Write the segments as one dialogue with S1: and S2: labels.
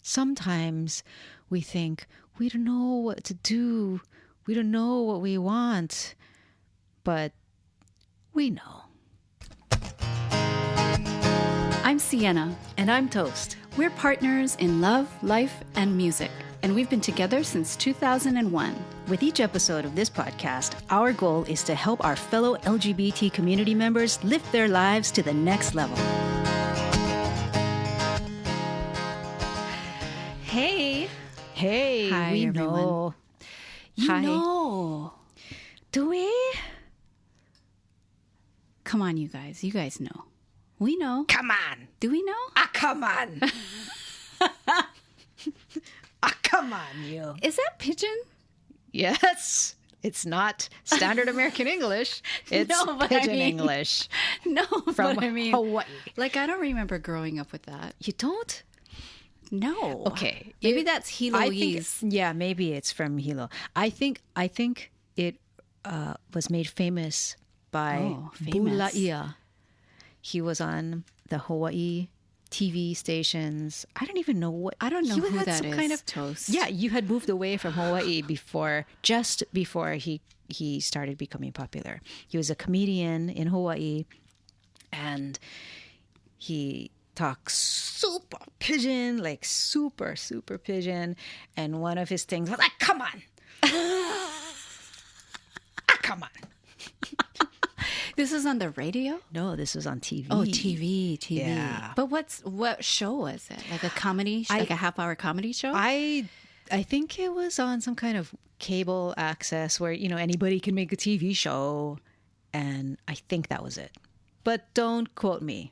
S1: sometimes we think we don't know what to do. We don't know what we want, but we know.
S2: I'm Sienna.
S1: And I'm Toast.
S2: We're partners in love, life, and music, and we've been together since 2001.
S1: With each episode of this podcast, our goal is to help our fellow LGBT community members lift their lives to the next level.
S2: Hey.
S1: Hey,
S2: Hi,
S1: we
S2: everyone.
S1: know.
S2: You
S1: Hi.
S2: know.
S1: Do we?
S2: Come on, you guys. You guys know. We know.
S1: Come on.
S2: Do we know?
S1: Come on. Come on, you.
S2: Is that pigeon?
S1: Yes. It's not standard American English. It's
S2: No, but
S1: pidgin
S2: I mean-
S1: English
S2: No,
S1: from
S2: but I mean,
S1: Hawaii.
S2: like, I don't remember growing up with that.
S1: You don't?
S2: No.
S1: Okay.
S2: Maybe that's Hiloise.
S1: Yeah, maybe it's from Hilo. I think it was made famous by
S2: famous.
S1: Bulaia. He was on the Hawaii TV stations. I don't even know what.
S2: I don't know
S1: he
S2: who
S1: had
S2: that
S1: some
S2: is,
S1: kind of
S2: Toast.
S1: Yeah, you had moved away from Hawaii just before he started becoming popular. He was a comedian in Hawaii, and he talks super pidgin, like super pidgin. And one of his things was like, "Come on, come on."
S2: This is on the radio?
S1: No, this was on TV.
S2: Oh, TV.
S1: Yeah.
S2: But what show was it? Like a comedy, like a half-hour comedy show?
S1: I think it was on some kind of cable access where, anybody can make a TV show. And I think that was it. But don't quote me.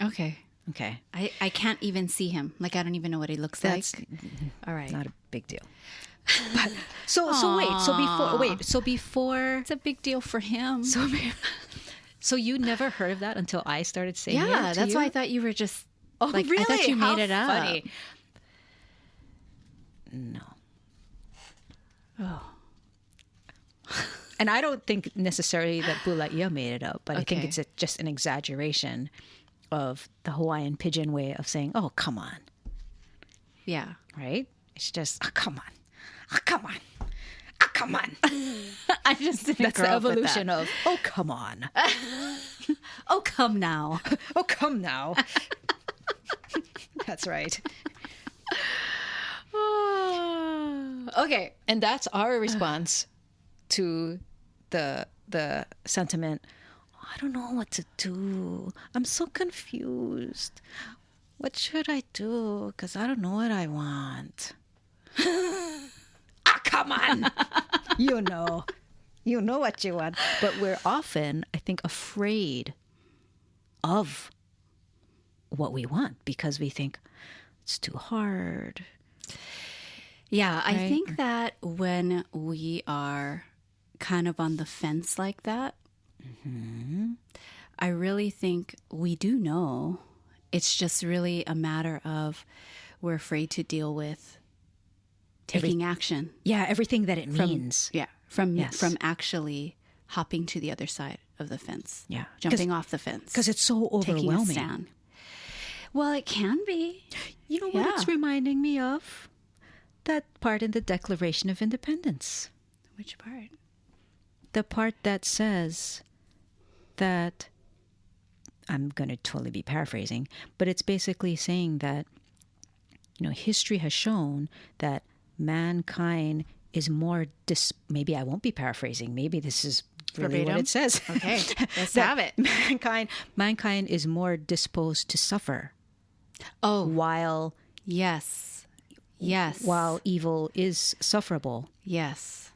S2: Okay.
S1: Okay.
S2: I can't even see him. Like, I don't even know what he looks
S1: That's
S2: like. All right.
S1: not a big deal. But, so before
S2: It's a big deal for him.
S1: so you never heard of that until I started saying it?
S2: Yeah,
S1: to
S2: that's
S1: you?
S2: why I thought you were just...
S1: Oh,
S2: like,
S1: really?
S2: I thought you
S1: How
S2: made it up.
S1: funny. No.
S2: Oh.
S1: And I don't think necessarily that Bulaia made it up, but I think
S2: Okay.
S1: it's just an exaggeration of the Hawaiian pidgin way of saying, "Oh, come on,"
S2: Yeah.
S1: right? It's just, "Oh, come on, oh, come on, oh, come on."
S2: I just didn't
S1: That's
S2: grow
S1: the
S2: up with
S1: evolution
S2: that.
S1: of, "Oh, come on,
S2: Oh, come now.
S1: oh, come now." That's right.
S2: Okay.
S1: And that's our response to the sentiment, "Oh, I don't know what to do. I'm so confused. What should I do? Because I don't know what I want." Come on. You know what you want. But we're often, I think, afraid of what we want because we think it's too hard.
S2: Yeah, I
S1: Right.
S2: think that when we are kind of on the fence like that, I really think we do know. It's just really a matter of we're afraid to deal with taking action.
S1: Yeah, everything that it means.
S2: Yeah, from actually hopping to the other side of the fence.
S1: Yeah.
S2: Jumping off the fence.
S1: Because it's so
S2: taking a
S1: overwhelming.
S2: stand. Well, it can be.
S1: You know what it's reminding me of? That part in the Declaration of Independence.
S2: Which part?
S1: The part that says that, I'm going to totally be paraphrasing, but it's basically saying that, history has shown that mankind is more, maybe I won't be paraphrasing, maybe this is really what
S2: Verbatim?
S1: it says.
S2: Okay, let's
S1: That
S2: have it.
S1: Mankind is more disposed to suffer
S2: Oh,
S1: while
S2: yes.
S1: evil is sufferable
S2: Yes.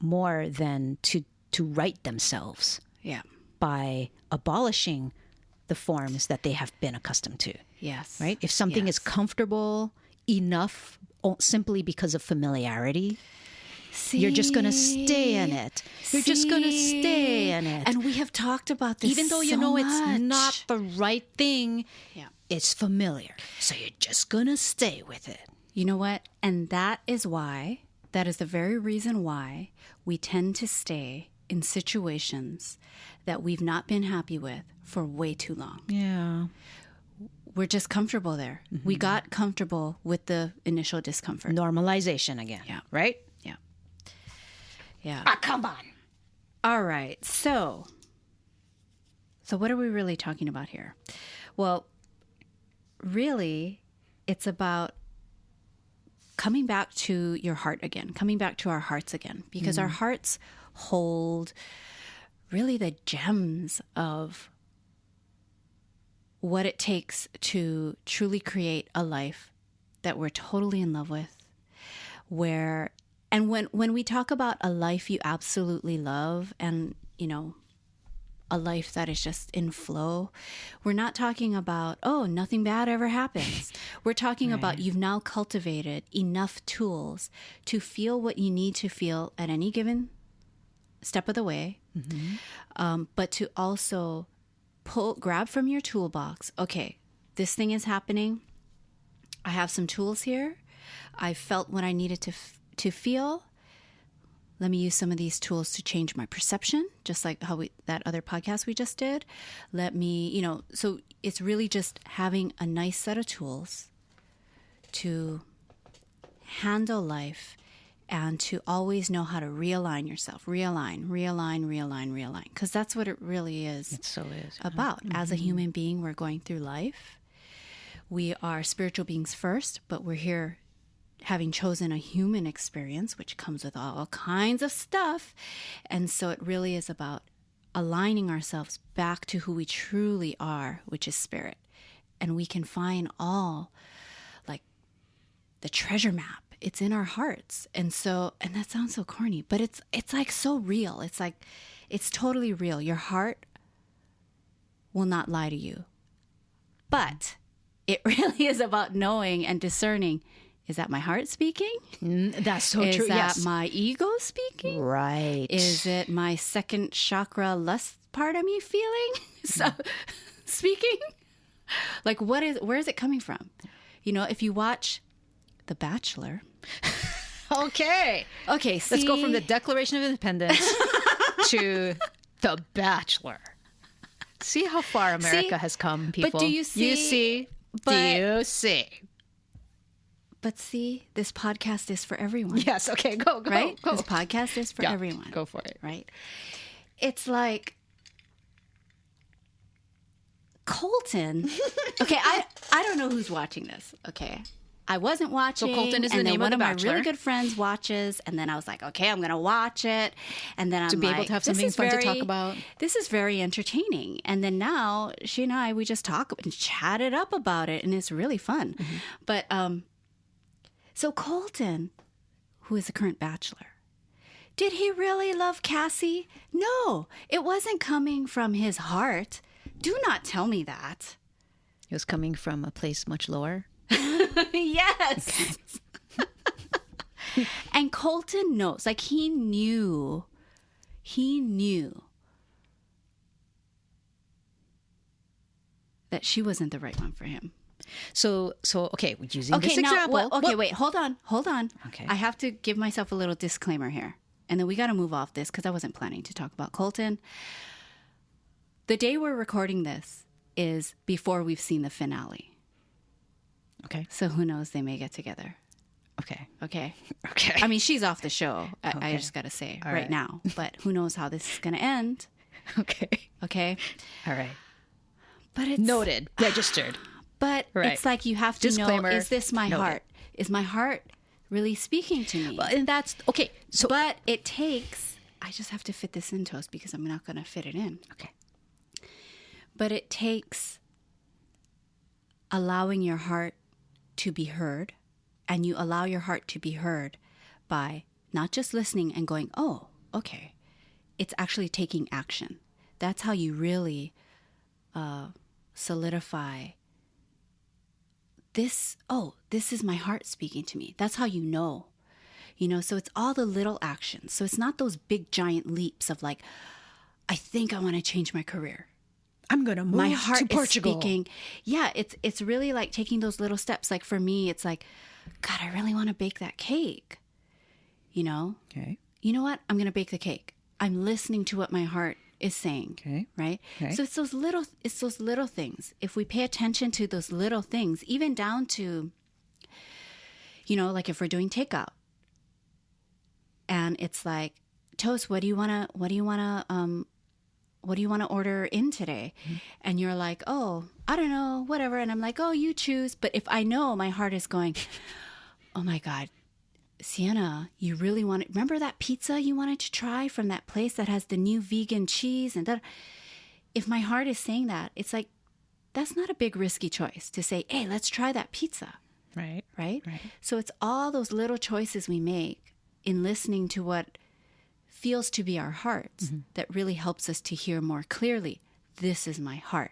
S1: more than to right themselves
S2: Yeah.
S1: by abolishing the forms that they have been accustomed to,
S2: Yes.
S1: right? If something is comfortable enough simply because of familiarity, you're just going to stay in it. You're just going to stay in it.
S2: And we have talked about this
S1: even though you
S2: so
S1: know
S2: much.
S1: it's not the right thing,
S2: Yeah.
S1: it's familiar. So you're just going to stay with it.
S2: You know what? And that is the very reason why we tend to stay in situations that we've not been happy with for way too long.
S1: Yeah.
S2: we're just comfortable there. We got comfortable with the initial discomfort.
S1: Normalization again.
S2: Yeah.
S1: Right?
S2: Yeah. Yeah.
S1: Ah, come on.
S2: All right. So what are we really talking about here? Well, really, it's about coming back to your heart again, coming back to our hearts again, because our hearts hold really the gems of what it takes to truly create a life that we're totally in love with, and when we talk about a life you absolutely love and, you know, a life that is just in flow, we're not talking about, oh, nothing bad ever happens. We're talking about you've now cultivated enough tools to feel what you need to feel at any given step of the way, but to also grab from your toolbox, okay, this thing is happening. I have some tools here. I felt what I needed to feel. Let me use some of these tools to change my perception, just like how that other podcast we just did. Let me, you know, so it's really just having a nice set of tools to handle life and to always know how to realign yourself, realign. Because that's what it really is.
S1: It so is.
S2: About. As a human being, we're going through life. We are spiritual beings first, but we're here having chosen a human experience, which comes with all kinds of stuff. And so it really is about aligning ourselves back to who we truly are, which is spirit. And we can find all, like, the treasure map. It's in our hearts. And that sounds so corny, but it's like so real. It's like, it's totally real. Your heart will not lie to you. But it really is about knowing and discerning, is that my heart speaking?
S1: That's so
S2: is
S1: true.
S2: Is that
S1: yes.
S2: my ego speaking?
S1: Right.
S2: Is it my second chakra lust part of me feeling? Speaking? Like, where is it coming from? You know, if you watch The Bachelor.
S1: Okay,
S2: see?
S1: Let's go from the Declaration of Independence to The Bachelor. See how far America has come, people.
S2: But do you see?
S1: You see? Do you see?
S2: But see, this podcast is for everyone.
S1: Yes, okay, go.
S2: Right?
S1: Go.
S2: This podcast is for everyone.
S1: Go for it.
S2: Right? It's like Colton. Okay, I don't know who's watching this. Okay. I wasn't watching.
S1: So Colton is the
S2: and
S1: name
S2: then
S1: of The
S2: one of
S1: Bachelor.
S2: my really good friends watches, and then I was like, okay, I'm going to watch it. And then I'm
S1: To be
S2: like,
S1: able to have
S2: this
S1: something
S2: is
S1: fun to talk about.
S2: This is very entertaining. And then now she and I, we just talk and chat it up about it, and it's really fun. But so Colton, who is the current bachelor, did he really love Cassie? No, it wasn't coming from his heart. Do not tell me that.
S1: It was coming from a place much lower.
S2: Yes. Okay. And Colton knows, like he knew that she wasn't the right one for him.
S1: So okay, using this example.
S2: Wait, hold on.
S1: Okay.
S2: I have to give myself a little disclaimer here. And then we got to move off this because I wasn't planning to talk about Colton. The day we're recording this is before we've seen the finale.
S1: Okay.
S2: So who knows, they may get together.
S1: Okay.
S2: Okay.
S1: Okay.
S2: I mean, she's off the show. I
S1: Okay.
S2: just got to say
S1: All
S2: right
S1: right.
S2: now. But who knows how this is going to end.
S1: Okay.
S2: Okay.
S1: All right.
S2: But it's
S1: Noted. Registered.
S2: But
S1: Right.
S2: it's like you have to
S1: Disclaimer,
S2: know, is this my
S1: noted.
S2: heart? Is my heart really speaking to me?
S1: Well, and that's okay. So
S2: But it takes, I just have to fit this in, Toast, because I'm not going to fit it in.
S1: okay.
S2: But it takes allowing your heart to be heard, and you allow your heart to be heard by not just listening and going, oh, okay. It's actually taking action. That's how you really solidify this. Oh, this is my heart speaking to me. That's how you know. You know, so it's all the little actions. So it's not those big giant leaps of like, I think I want to change my career.
S1: I'm gonna move
S2: My heart
S1: to Portugal.
S2: is speaking. Yeah, it's really like taking those little steps. Like for me, it's like, God, I really want to bake that cake. You know?
S1: Okay.
S2: You know what? I'm going to bake the cake. I'm listening to what my heart is saying,
S1: Okay.
S2: right?
S1: Okay.
S2: So it's those little things. If we pay attention to those little things, even down to, like if we're doing takeout and it's like, Toast, what do you want to order in today? Mm-hmm. And you're like, oh, I don't know, whatever. And I'm like, oh, you choose. But if I know, my heart is going, oh my God, Sienna, you really want to remember that pizza you wanted to try from that place that has the new vegan cheese and that. If my heart is saying that, it's like, that's not a big risky choice to say, hey, let's try that pizza.
S1: Right.
S2: Right?
S1: Right.
S2: So it's all those little choices we make in listening to what feels to be our hearts
S1: Mm-hmm.
S2: that really helps us to hear more clearly, this is my heart.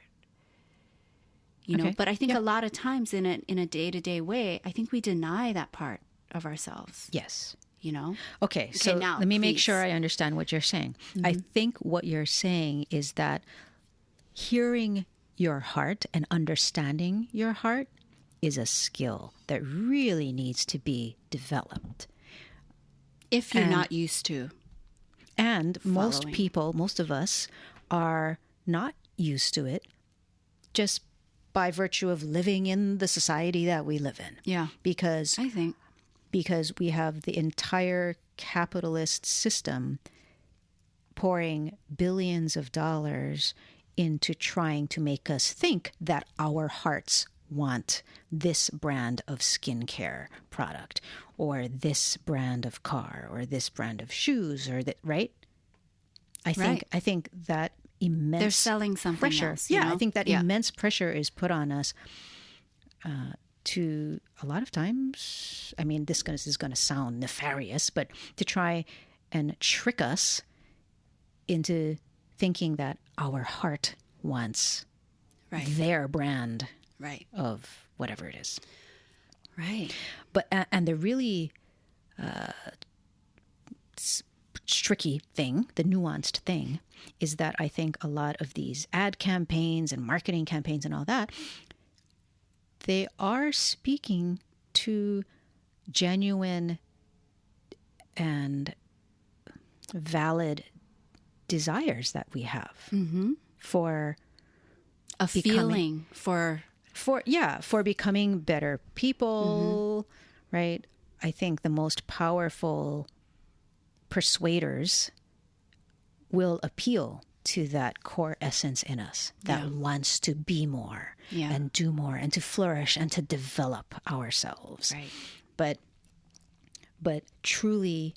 S1: Okay.
S2: But I think a lot of times in a day-to-day way, I think we deny that part of ourselves.
S1: Yes.
S2: Okay,
S1: So
S2: now,
S1: let me make
S2: please.
S1: sure I understand what you're saying.
S2: Mm-hmm.
S1: I think what you're saying is that hearing your heart and understanding your heart is a skill that really needs to be developed.
S2: If you're not used to.
S1: And most
S2: following.
S1: people, most of us, are not used to it just by virtue of living in the society that we live in.
S2: Yeah.
S1: Because we have the entire capitalist system pouring billions of dollars into trying to make us think that our hearts want this brand of skincare product or this brand of car or this brand of shoes or that, right? I think that immense
S2: they're selling something
S1: pressure.
S2: else,
S1: I think that immense pressure is put on us to a lot of times. I mean, this is going to sound nefarious, but to try and trick us into thinking that our heart wants their brand of whatever it is.
S2: Right.
S1: But and the really tricky thing, the nuanced thing, is that I think a lot of these ad campaigns and marketing campaigns and all that, they are speaking to genuine and valid desires that we have for
S2: a feeling for
S1: becoming better people, right? I think the most powerful persuaders will appeal to that core essence in us that wants to be more and do more and to flourish and to develop ourselves.
S2: Right.
S1: But truly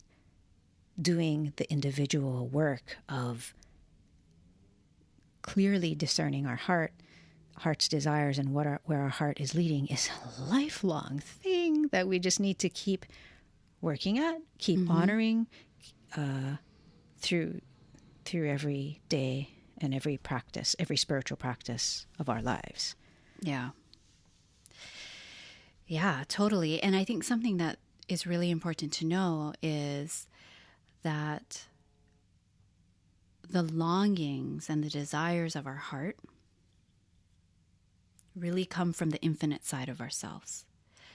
S1: doing the individual work of clearly discerning our heart's desires and where our heart is leading is a lifelong thing that we just need to keep working at, keep honoring through every day and every practice, every spiritual practice of our lives.
S2: Yeah. Yeah, totally. And I think something that is really important to know is that the longings and the desires of our heart really come from the infinite side of ourselves.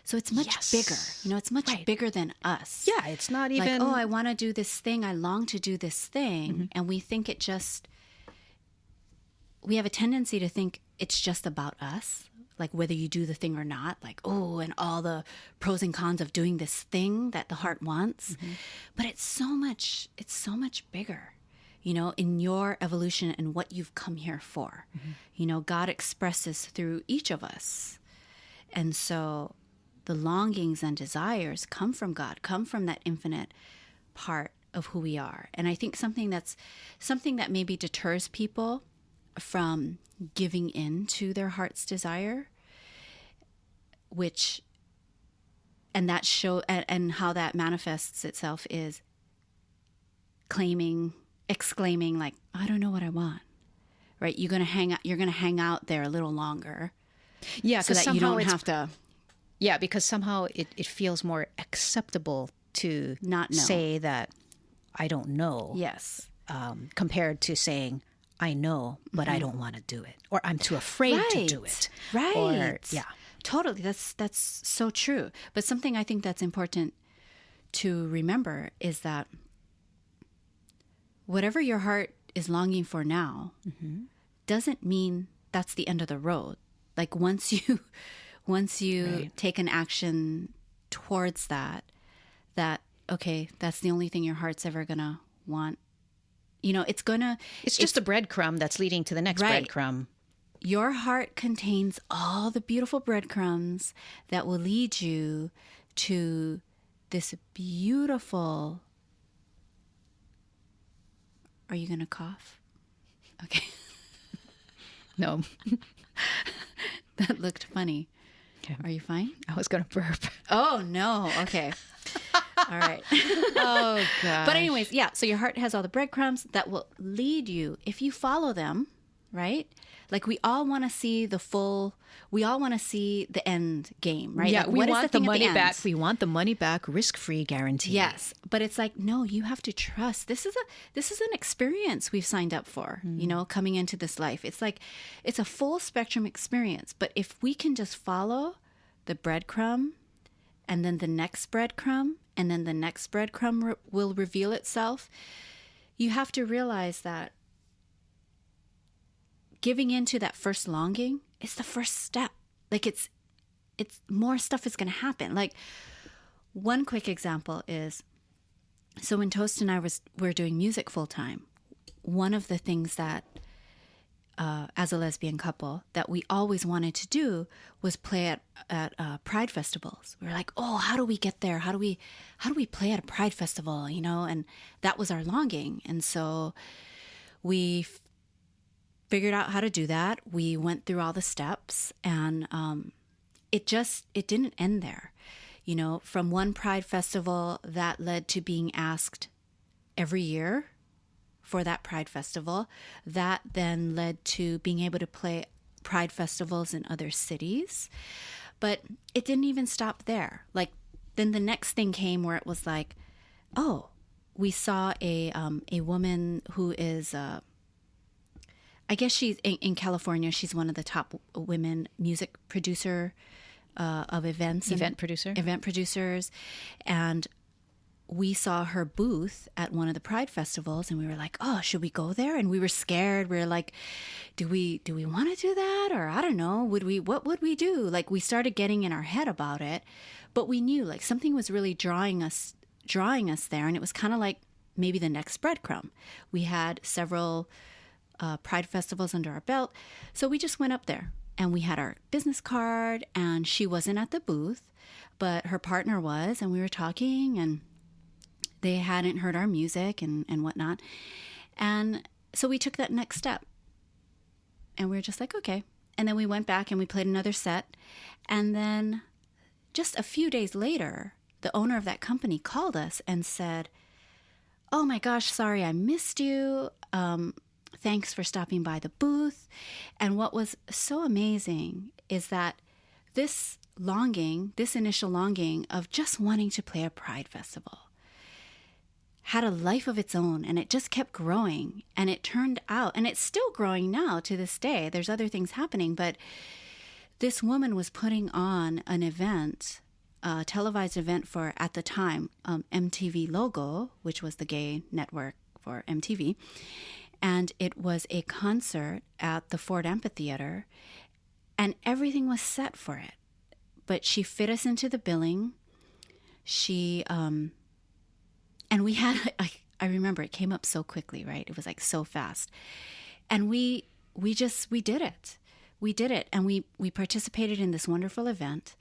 S2: So it's much bigger. It's much bigger than us.
S1: Yeah, it's not even...
S2: Like, I want to do this thing. I long to do this thing. And we think we have a tendency to think it's just about us. Like whether you do the thing or not. Like, and all the pros and cons of doing this thing that the heart wants. But it's so much bigger. In your evolution and what you've come here for. God expresses through each of us. And so the longings and desires come from God, come from that infinite part of who we are. And I think something that maybe deters people from giving in to their heart's desire, and how that manifests itself is exclaiming like, I don't know what I want. Right? You're going to hang out there a little longer.
S1: Yeah,
S2: so that you don't have to.
S1: Yeah, because somehow it feels more acceptable to
S2: not know.
S1: Say that I don't know.
S2: Yes.
S1: Compared to saying I know, but I don't want to do it, or I'm too afraid to do it.
S2: Right.
S1: Or,
S2: Totally. That's so true. But something I think that's important to remember is that whatever your heart is longing for now doesn't mean that's the end of the road. Like once you right. take an action towards that, okay, that's the only thing your heart's ever gonna want. You know, it's
S1: just a breadcrumb that's leading to the next
S2: right.
S1: breadcrumb.
S2: Your heart contains all the beautiful breadcrumbs that will lead you to this beautiful... Are you going to cough? Okay.
S1: No.
S2: That looked funny.
S1: Okay.
S2: Are you fine?
S1: I was going to burp.
S2: Oh, no. Okay. All right.
S1: Oh, gosh.
S2: But anyways, yeah. So your heart has all the breadcrumbs that will lead you, if you follow them, right? Like we all want to see we all want to see the end game, right?
S1: Yeah,
S2: like,
S1: we want the money back.
S2: End?
S1: We want the money back, risk-free guarantee.
S2: Yes, but it's like, no, you have to trust. This is an experience we've signed up for, you know, coming into this life. It's like, it's a full spectrum experience. But if we can just follow the breadcrumb and then the next breadcrumb and then the next breadcrumb will reveal itself, you have to realize that giving into that first longing is the first step. Like it's more stuff is going to happen. Like one quick example is, so when Toast and I were doing music full time, one of the things that, as a lesbian couple, that we always wanted to do was play at Pride festivals. We were like, oh, how do we get there? How do we play at a Pride festival? You know, and that was our longing. And so we figured out how to do that. We went through all the steps, and it didn't end there. You know, from one Pride festival that led to being asked every year for that Pride festival. That then led to being able to play Pride festivals in other cities. But it didn't even stop there. Like then the next thing came where it was like, oh, we saw a woman who is I guess she's in California. She's one of the top women music producer of events.
S1: Event producers. And we saw her booth at one of the Pride festivals, and we were like, oh, should we go there? And we were scared. We were like, do we want to do that? Or I don't know, what would we do? Like we started getting in our head about it, but we knew like something was really drawing us there. And it was kind of like maybe the next breadcrumb. We had several Pride festivals under our belt. So we just went up there and we had our business card, and she wasn't at the booth, but her partner was, and we were talking, and they hadn't heard our music and whatnot. And so we took that next step, and we were just like, okay. And then we went back and we played another set. And then just a few days later, the owner of that company called us and said, oh my gosh, sorry, I missed you. Thanks for stopping by the booth. And what was so amazing is that this initial longing of just wanting to play a Pride festival had a life of its own, and it just kept growing. And it turned out, and it's still growing now to this day. There's other things happening, but this woman was putting on an event, a televised event for, at the time, MTV Logo, which was the gay network for MTV. And it was a concert at the Ford Amphitheater, and everything was set for it. But she fit us into the billing. She, and we had, I remember it came up so quickly, right? It was like so fast. And we did it. We did it. And we participated in this wonderful event.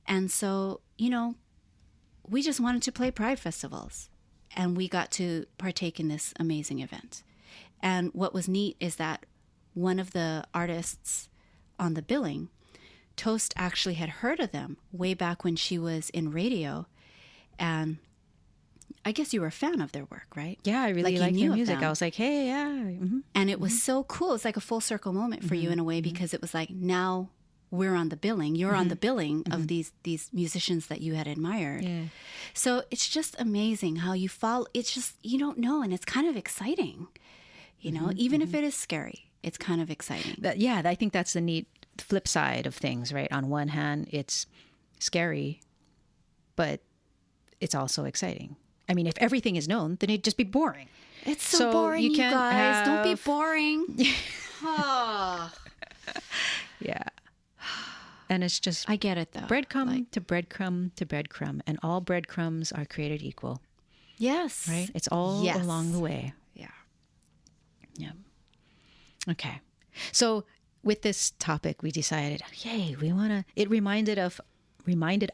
S1: And so, you know, we just wanted to play Pride festivals, and we got to partake in this amazing event. And what was neat is that one of the artists on the billing, Toast actually had heard of them way back when she was in radio. And I guess you were a fan of their work, right? Yeah, I really liked their music. I was like, hey, yeah. Mm-hmm.
S2: And it was so cool. It's like a full circle moment for you in a way, because it was like, now we're on the billing. You're on the billing of these musicians that you had admired. Yeah. So it's just amazing how you follow. It's just, you don't know. And it's kind of exciting. You know, even if it is scary, it's kind of exciting.
S1: I think that's the neat flip side of things, right? On one hand, it's scary, but it's also exciting. I mean, if everything is known, then it'd just be boring.
S2: It's so boring, you guys. Don't be boring. Oh.
S1: Yeah. And it's just
S2: I get it, though.
S1: breadcrumb to breadcrumb to breadcrumb. And all breadcrumbs are created equal.
S2: Yes.
S1: Right? It's all along the way.
S2: Yeah.
S1: Yeah. Okay. So with this topic, we decided, yay, it reminded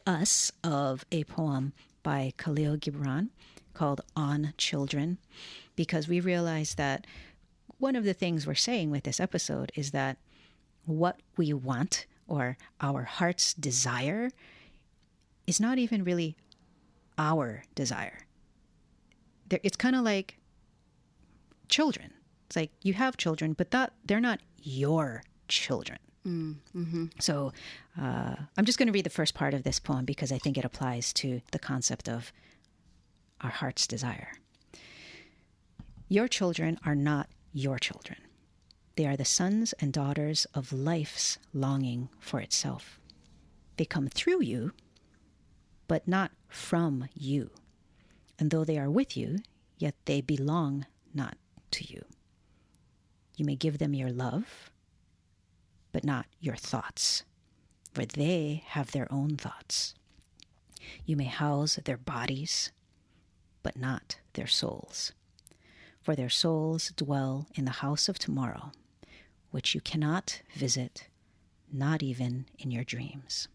S1: us of a poem by Kahlil Gibran called On Children, because we realized that one of the things we're saying with this episode is that what we want, or our heart's desire, is not even really our desire. It's kind of like children. It's like you have children, but they're not your children.
S2: Mm-hmm.
S1: So I'm just going to read the first part of this poem because I think it applies to the concept of our heart's desire. Your children are not your children. They are the sons and daughters of life's longing for itself. They come through you, but not from you. And though they are with you, yet they belong not to you. You may give them your love, but not your thoughts, for they have their own thoughts. You may house their bodies, but not their souls, for their souls dwell in the house of tomorrow, which you cannot visit, not even in your dreams.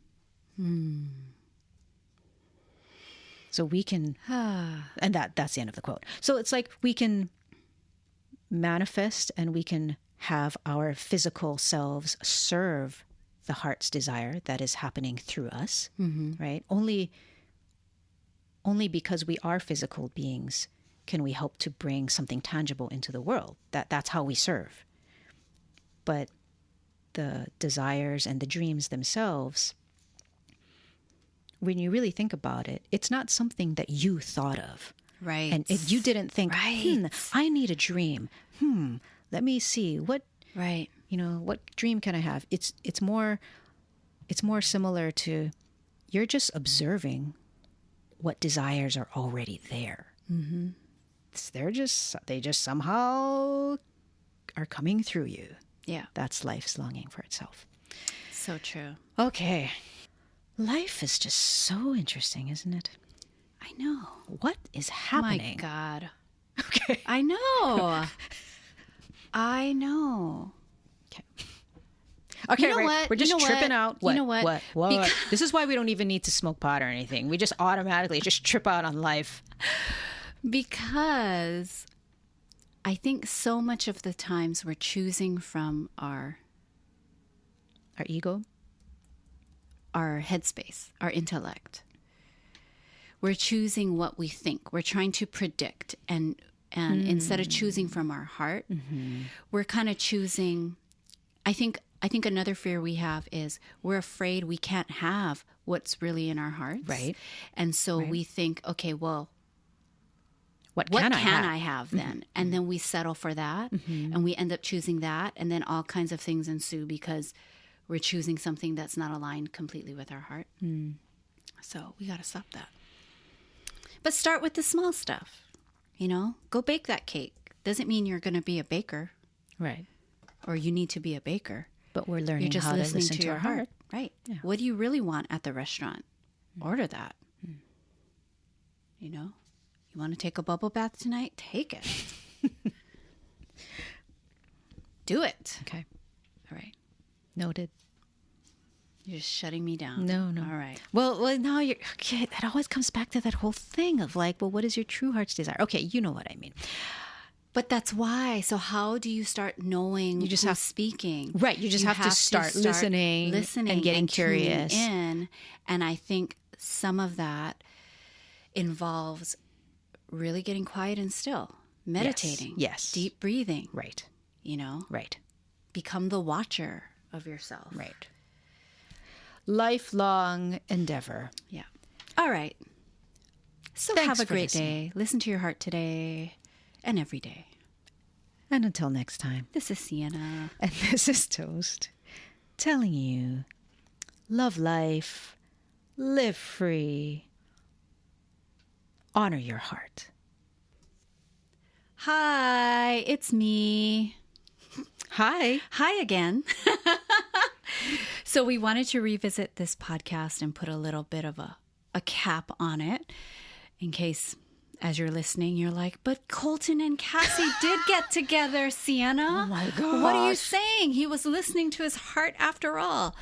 S1: So we can, and that's the end of the quote. So it's like we can manifest and we can have our physical selves serve the heart's desire that is happening through us, right? Only because we are physical beings can we help to bring something tangible into the world. That's how we serve. But the desires and the dreams themselves, when you really think about it, it's not something that you thought of.
S2: Right.
S1: And you didn't think, I need a dream. Let me see what dream can I have? It's more similar to you're just observing what desires are already there. Mm-hmm. They just somehow are coming through you.
S2: Yeah.
S1: That's life's longing for itself.
S2: So true.
S1: Okay. Life is just so interesting, isn't it?
S2: I know.
S1: What is happening?
S2: My God.
S1: Okay.
S2: I know. I know.
S1: Okay. Okay,
S2: you know what?
S1: We're just tripping out. What?
S2: You know what?
S1: What? This is why we don't even need to smoke pot or anything. We just automatically just trip out on life.
S2: Because I think so much of the times we're choosing from our
S1: ego,
S2: our headspace, our intellect. We're choosing what we think. We're trying to predict, and instead of choosing from our heart, we're kind of choosing. I think another fear we have is we're afraid we can't have what's really in our hearts,
S1: right?
S2: And so we think, okay, well, what
S1: can
S2: I have then? And then we settle for that, and we end up choosing that, and then all kinds of things ensue because we're choosing something that's not aligned completely with our heart. So we got to stop that. But start with the small stuff. Go bake that cake. Doesn't mean you're going to be a baker,
S1: right?
S2: Or you need to be a baker.
S1: But we're learning
S2: You're just
S1: how
S2: listening
S1: to listen to
S2: your
S1: our heart.
S2: Right.
S1: Yeah.
S2: What do you really want at the restaurant? Order that. You want to take a bubble bath tonight? Take it. Do it.
S1: Okay.
S2: All right.
S1: Noted.
S2: You're just shutting me down.
S1: No.
S2: All right.
S1: Well, now you're okay. That always comes back to that whole thing of like, well, what is your true heart's desire? Okay, you know what I mean.
S2: But that's why. So how do you start knowing who's speaking?
S1: Right. You just have to start listening and getting curious.
S2: In. And I think some of that involves really getting quiet and still, meditating.
S1: Yes.
S2: Deep breathing.
S1: Right.
S2: Right. Become the watcher of yourself.
S1: Right. Lifelong endeavor.
S2: Yeah. All right. So
S1: Thanks
S2: have a great
S1: listening.
S2: day. Listen to your heart today and every day.
S1: And until next time.
S2: This is Sienna.
S1: And this is Toast, telling you, love life, live free, honor your heart.
S2: Hi, it's me.
S1: Hi.
S2: Hi again. So we wanted to revisit this podcast and put a little bit of a cap on it in case, as you're listening, you're like, but Colton and Cassie did get together, Sienna.
S1: Oh my gosh.
S2: What are you saying? He was listening to his heart after all.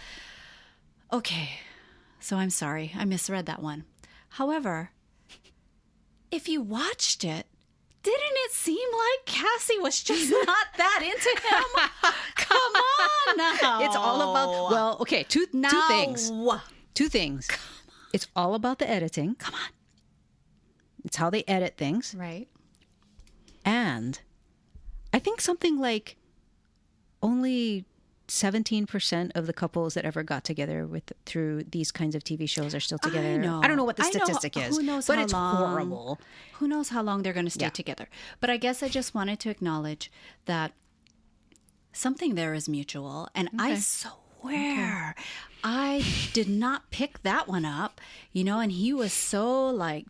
S2: Okay, so I'm sorry. I misread that one. However, if you watched it, didn't it seem like Cassie was just not that into him? Come on now.
S1: It's all about, well, okay, two things. Two things. It's all about the editing.
S2: Come on.
S1: It's how they edit things.
S2: Right.
S1: And I think something like only 17% of the couples that ever got together through these kinds of TV shows are still together. I don't know what the statistic is,
S2: who knows
S1: but
S2: how
S1: it's
S2: long,
S1: horrible.
S2: Who knows how long they're going to stay together. But I guess I just wanted to acknowledge that something there is mutual. And I swear I did not pick that one up, and he was so like,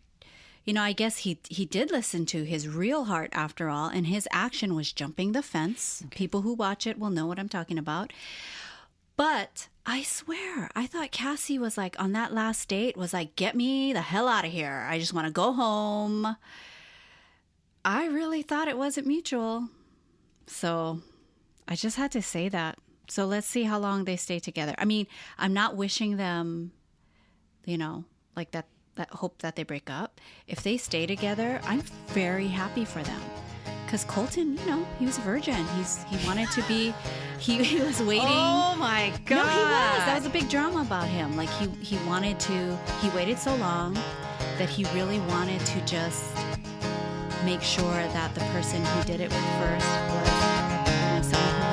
S2: I guess he did listen to his real heart after all, and his action was jumping the fence. Okay. People who watch it will know what I'm talking about. But I swear, I thought Cassie was like, on that last date, was like, get me the hell out of here. I just want to go home. I really thought it wasn't mutual. So I just had to say that. So let's see how long they stay together. I mean, I'm not wishing them, like that hope that they break up. If they stay together, I'm very happy for them. Because Colton, he was a virgin. He wanted to be, he was waiting.
S1: Oh my God.
S2: No, he was. That was a big drama about him. Like he wanted to, he waited so long that he really wanted to just make sure that the person who did it with first was someone who